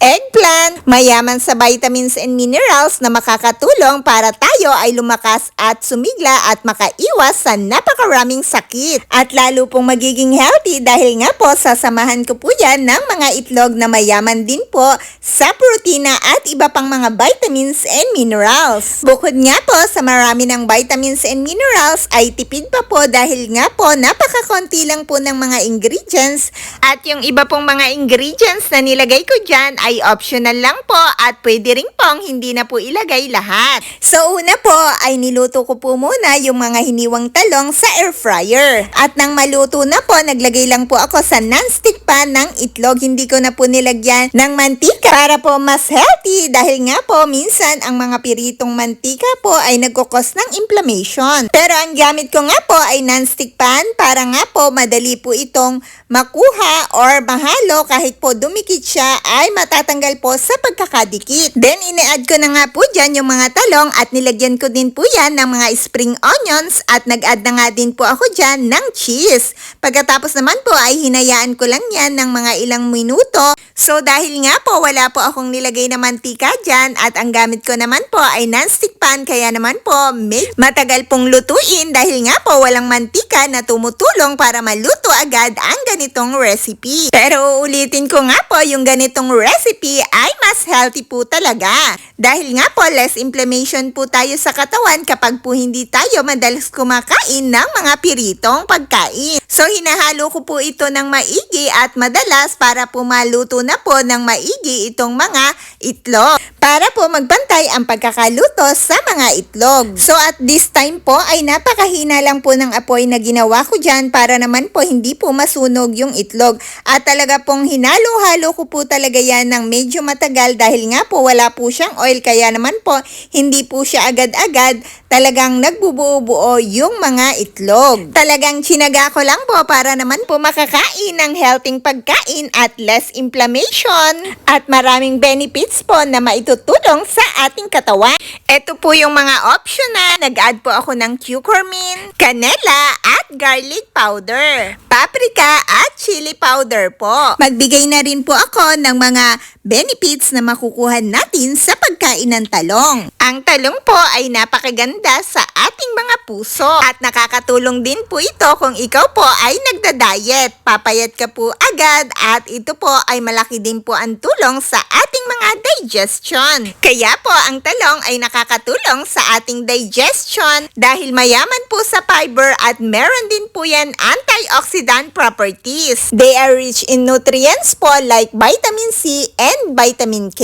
Eggplant, mayaman sa vitamins and minerals na makakatulong para tayo ay lumakas at sumigla at makaiwas sa napakaraming sakit. At lalo pong magiging healthy dahil nga po sasamahan ko po yan ng mga itlog na mayaman din po sa protina at iba pang mga vitamins and minerals. Bukod nga po sa marami ng vitamins and minerals ay tipid pa po dahil nga po napakakonti lang po ng mga ingredients at yung iba pong mga ingredients na nilagay ko dyan ay optional lang po at pwede rin pong hindi na po ilagay lahat. So una po ay niluto ko po muna yung mga hiniwang talong sa air fryer. At nang maluto na po, naglagay lang po ako sa non-stick pan ng itlog. Hindi ko na po nilagyan ng mantika para po mas healthy dahil nga po minsan ang mga piritong mantika po ay nagkukos ng inflammation. Pero ang gamit ko nga po ay non-stick pan para nga po madali po itong makuha or mahalo kahit po dumikit siya ay matatanggal po sa pagkakadikit. Then ini-add ko na nga po dyan yung mga talong at nilagyan ko din po yan ng mga spring onions at nag-add na nga din po ako dyan ng cheese. Pagkatapos naman po ay hinayaan ko lang yan ng mga ilang minuto. So dahil nga po wala po akong nilagay na mantika dyan at ang gamit ko naman po ay non-stick pan kaya naman po matagal pong lutuin dahil nga po walang mantika na tumutulong para maluto agad ang ganitong recipe. Pero uulitin ko nga po yung ganitong recipe ay mas healthy po talaga. Dahil nga po less inflammation po tayo sa katawan kapag po hindi tayo madalas kumakain ng mga piritong pagkain. So hinahalo ko po ito ng maigi at madalas para po maluto na po ng maigi itong mga itlog. Para po magbantay ang pagkakaluto sa mga itlog. So at this time po ay napakahina lang po ng apoy na ginawa ko dyan para naman po hindi po masunog yung itlog. At talaga pong hinalo-halo ko po talaga yan ng medyo matagal dahil nga po wala po siyang oil kaya naman po hindi po siya agad-agad talagang nagbubuo-buo yung mga itlog. Talagang chinaga ko lang po para naman po makakain ng healthy pagkain at less inflammation at maraming benefits po na maitutulong sa ating katawan. Ito po yung mga option na nag-add po ako ng curcumin, canela at garlic powder, paprika at chili powder po. Magbigay na rin po ako ng mga benefits na makukuha natin sa pagkain ng talong. Ang talong po ay napakaganda sa ating mga puso at nakakatulong din po ito kung ikaw po ay nagda-diet. Papayat ka po agad at ito po ay malaki din po ang tulong sa ating mga digestion. Kaya po ang talong ay nakakatulong sa ating digestion dahil mayaman po sa fiber at meron din po yan antioxidant properties. They are rich in nutrients po like vitamin C and vitamin K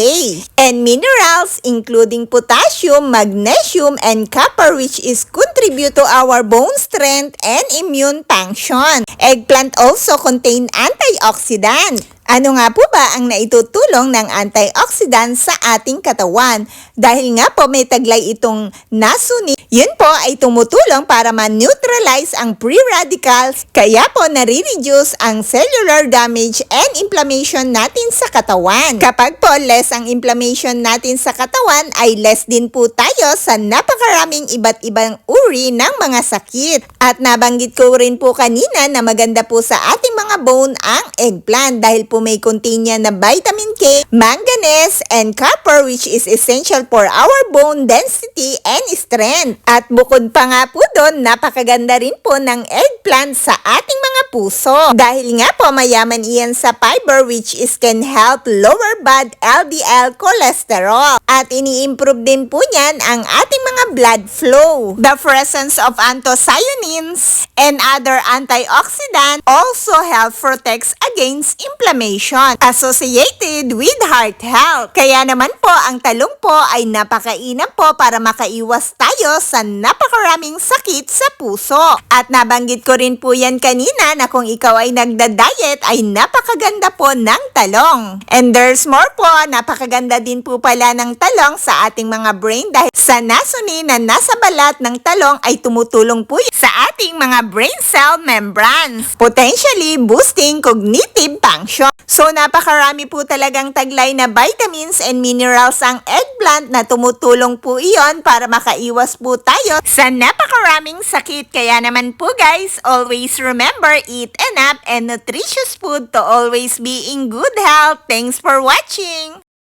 and minerals including potassium, magnesium, and copper which is contribute to our bone strength and immune function. Eggplant also contain antioxidant. Ano nga po ba ang naitutulong ng antioxidant sa ating katawan? Dahil nga po may taglay itong nasuni, yun po ay tumutulong para ma-neutralize ang free radicals, kaya po nare-reduce ang cellular damage and inflammation natin sa katawan. Kapag po less ang inflammation natin sa katawan, ay less din po tayo sa napakaraming iba't ibang uri ng mga sakit. At nabanggit ko rin po kanina na maganda po sa ating mga bone ang eggplant dahil po may contain niya na vitamin K, manganese, and copper which is essential for our bone density and strength. At bukod pa nga po doon, napakaganda rin po ng eggplant sa ating mga puso. Dahil nga po mayaman iyan sa fiber which is can help lower bad LDL cholesterol. At ini-improve din po niyan ang ating mga blood flow. The presence of anthocyanins and other antioxidants also help protects against inflammation associated with heart health. Kaya naman po ang talong po ay napakainam po para makaiwas tayo sa napakaraming sakit sa puso. At nabanggit ko rin po yan kanina na kung ikaw ay nagda-diet ay napakaganda po ng talong. And there's more po, napakaganda din po pala ng talong sa ating mga brain dahil sa nasuni na nasa balat ng talong ay tumutulong po sa ating mga brain cell membranes, potentially boosting cognitive function. So napakarami po talagang taglay na vitamins and minerals ang eggplant na tumutulong po iyon para makaiwas po tayo sa napakaraming sakit. Kaya naman po guys, always remember eat enough and nutritious food to always be in good health. Thanks for watching!